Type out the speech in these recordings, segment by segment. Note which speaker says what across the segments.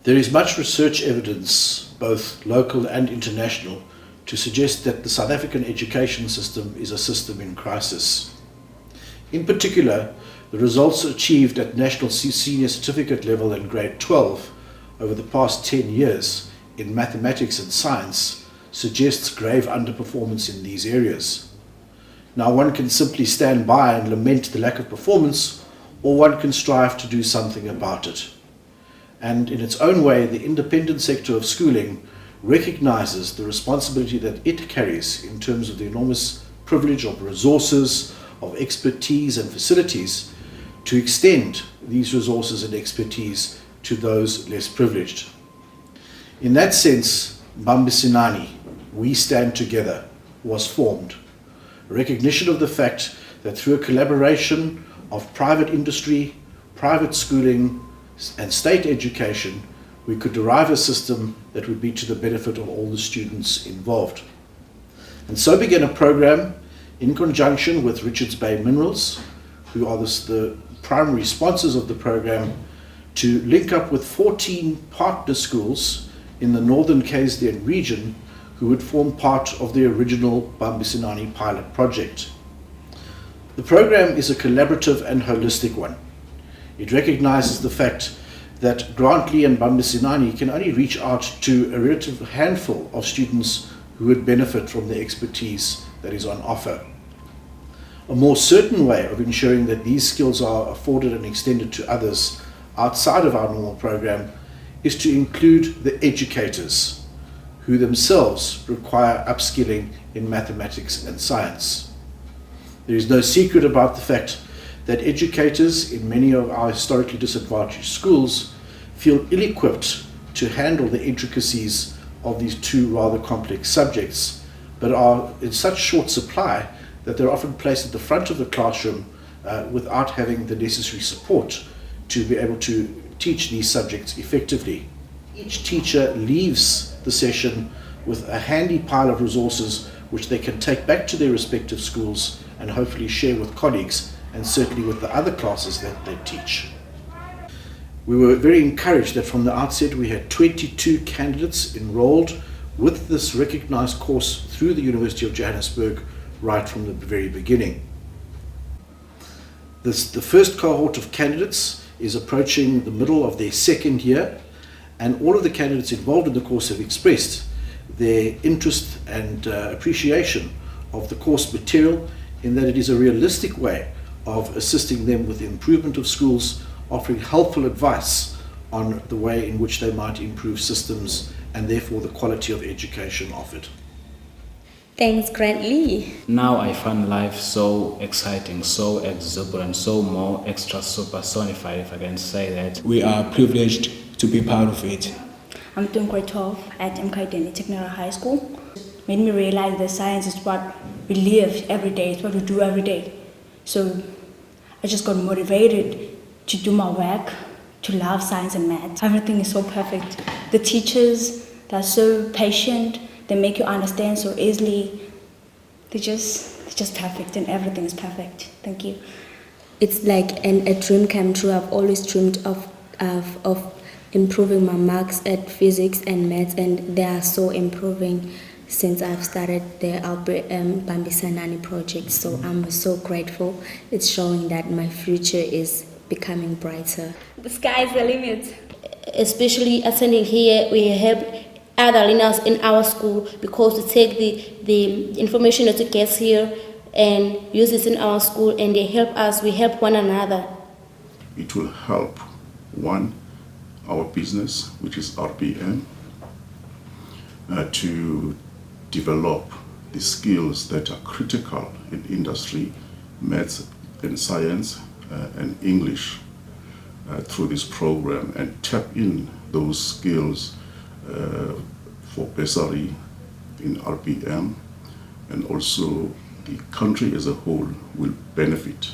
Speaker 1: There is much research evidence, both local and international, to suggest that the South African education system is a system in crisis. In particular, the results achieved at national senior certificate level in grade 12 over the past 10 years in mathematics and science suggests grave underperformance in these areas. Now, one can simply stand by and lament the lack of performance, or one can strive to do something about it. And in its own way, the independent sector of schooling recognizes the responsibility that it carries in terms of the enormous privilege of resources, of expertise and facilities to extend these resources and expertise to those less privileged. In that sense, Bambisanani, We Stand Together, was formed. A recognition of the fact that through a collaboration of private industry, private schooling, and state education, we could derive a system that would be to the benefit of all the students involved. And so began a program in conjunction with Richards Bay Minerals, who are the primary sponsors of the program, to link up with 14 partner schools in the northern KZN region who would form part of the original Bambisanani pilot project. The program is a collaborative and holistic one. It recognizes the fact that Grantleigh and Bambisanani can only reach out to a relative handful of students who would benefit from the expertise that is on offer. A more certain way of ensuring that these skills are afforded and extended to others outside of our normal program is to include the educators, who themselves require upskilling in mathematics and science. There is no secret about the fact that educators in many of our historically disadvantaged schools feel ill-equipped to handle the intricacies of these two rather complex subjects, but are in such short supply that they're often placed at the front of the classroom without having the necessary support to be able to teach these subjects effectively. Each teacher leaves the session with a handy pile of resources which they can take back to their respective schools and hopefully share with colleagues, and certainly with the other classes that they teach. We were very encouraged that from the outset we had 22 candidates enrolled with this recognized course through the University of Johannesburg right from the very beginning. The first cohort of candidates is approaching the middle of their second year, and all of the candidates involved in the course have expressed their interest and appreciation of the course material, in that it is a realistic way of assisting them with the improvement of schools, offering helpful advice on the way in which they might improve systems and therefore the quality of education offered.
Speaker 2: Thanks, Grantleigh.
Speaker 3: Now I find life so exciting, so exuberant, so more extra personified, if I can say that.
Speaker 4: We are privileged to be part of it.
Speaker 5: I'm doing grade 12 at Mkhaideni Technical High School. Made me realize that science is what we live every day, it's what we do every day. So I just got motivated to do my work, to love science and math. Everything is so perfect. The teachers, they're so patient, they make you understand so easily. They're just perfect, and everything is perfect. Thank you.
Speaker 2: It's like a dream come true. I've always dreamed of improving my marks at physics and maths, and they are so improving since I've started the Bambisanani project. So I'm so grateful. It's showing that my future is becoming brighter.
Speaker 6: The sky's the limit.
Speaker 7: Especially attending here, we help other learners in our school, because we take the information that we get here and use it in our school, and they help us, we help one another.
Speaker 8: It will help, one, our business, which is RPM, to develop the skills that are critical in industry, maths and science, and English through this program, and tap in those skills for bursary in RPM, and also the country as a whole will benefit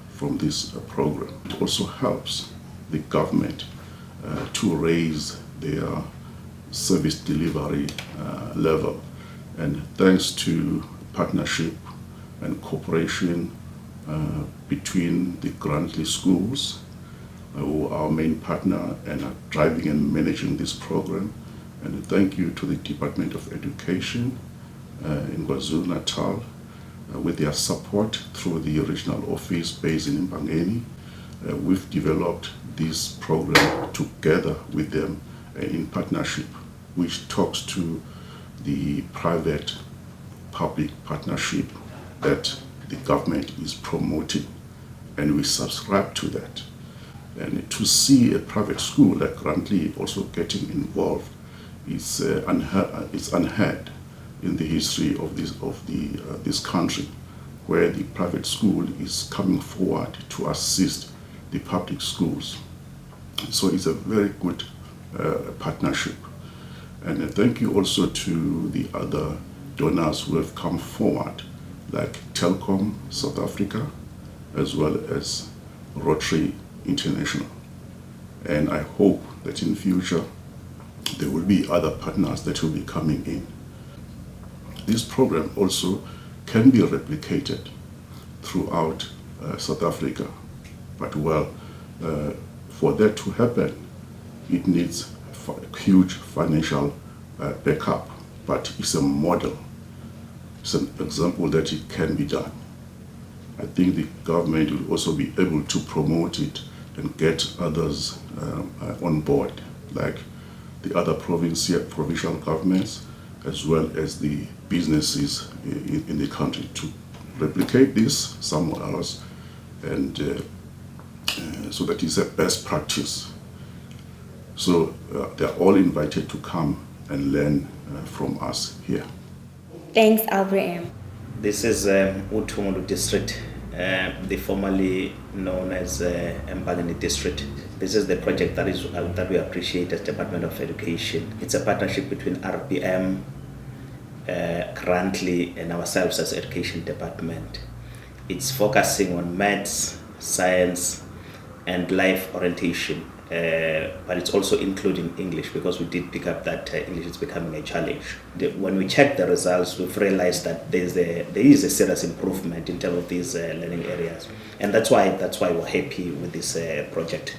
Speaker 8: from this program. It also helps the government to raise their service delivery level, and thanks to partnership and cooperation between the Grantleigh schools, who are our main partner and are driving and managing this program. And thank you to the Department of Education in KwaZulu-Natal with their support through the regional office based in Mbangeni. We've developed this program together with them in partnership, which talks to the private-public partnership that the government is promoting, and we subscribe to that. And to see a private school like Grantleigh also getting involved is unheard in the history of this country, where the private school is coming forward to assist the public schools. So it's a very good partnership. And thank you also to the other donors who have come forward, like Telkom South Africa, as well as Rotary International. And I hope that in future there will be other partners that will be coming in. This program also can be replicated throughout South Africa. But for that to happen, it needs huge financial backup. But it's a model. It's an example that it can be done. I think the government will also be able to promote it and get others on board, like the other provincial governments, as well as the businesses in the country, to replicate this somewhere else, and so that it's a best practice. So they're all invited to come and learn from us here.
Speaker 2: Thanks, Albert.
Speaker 9: This is Utumulu District, the formerly known as Mbalini District. This is the project that we appreciate as Department of Education. It's a partnership between RBM, Grantleigh, and ourselves as Education Department. It's focusing on maths, science, and life orientation, but it's also including English, because we did pick up that English is becoming a challenge. When we checked the results, we've realized that there is a serious improvement in terms of these learning areas, and that's why we're happy with this project.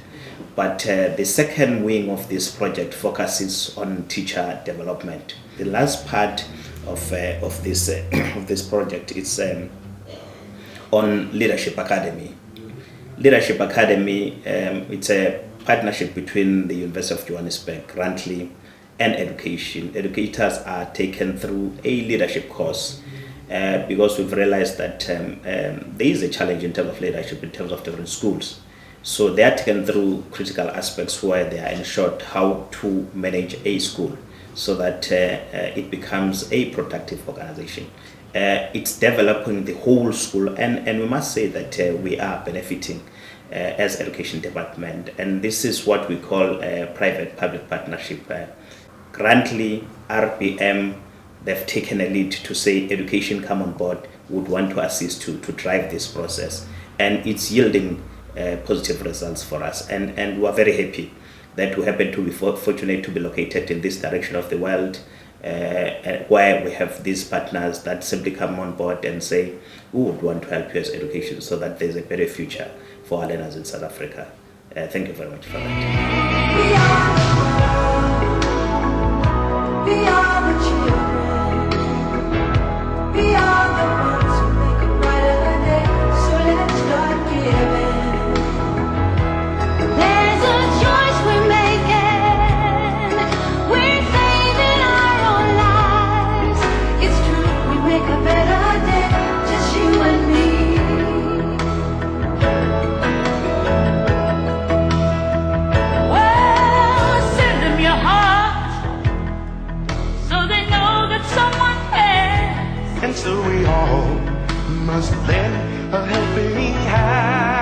Speaker 9: But the second wing of this project focuses on teacher development. The last part of this project is on Leadership Academy. Leadership Academy, it's a partnership between the University of Johannesburg, Grantleigh, and education. Educators are taken through a leadership course because we've realized that there is a challenge in terms of leadership in terms of different schools. So they are taken through critical aspects where they are ensured how to manage a school so that it becomes a productive organization. It's developing the whole school, and we must say that we are benefiting as Education Department, and this is what we call a private-public partnership. Grantleigh, RBM, they've taken a lead to say education come on board, would want to assist to drive this process, and it's yielding positive results for us, and we are very happy that we happen to be fortunate to be located in this direction of the world, where we have these partners that simply come on board and say, we would want to help you as education so that there's a better future for our learners in South Africa. Thank you very much for that.
Speaker 10: We are the children. We are the ones who make a brighter day. So let's start giving. There's a choice we're making. We're saving our own lives. It's true, we make a better day. Just you and me. Well, send them your heart so they know that someone cares.
Speaker 11: And so we all must lend a helping hand.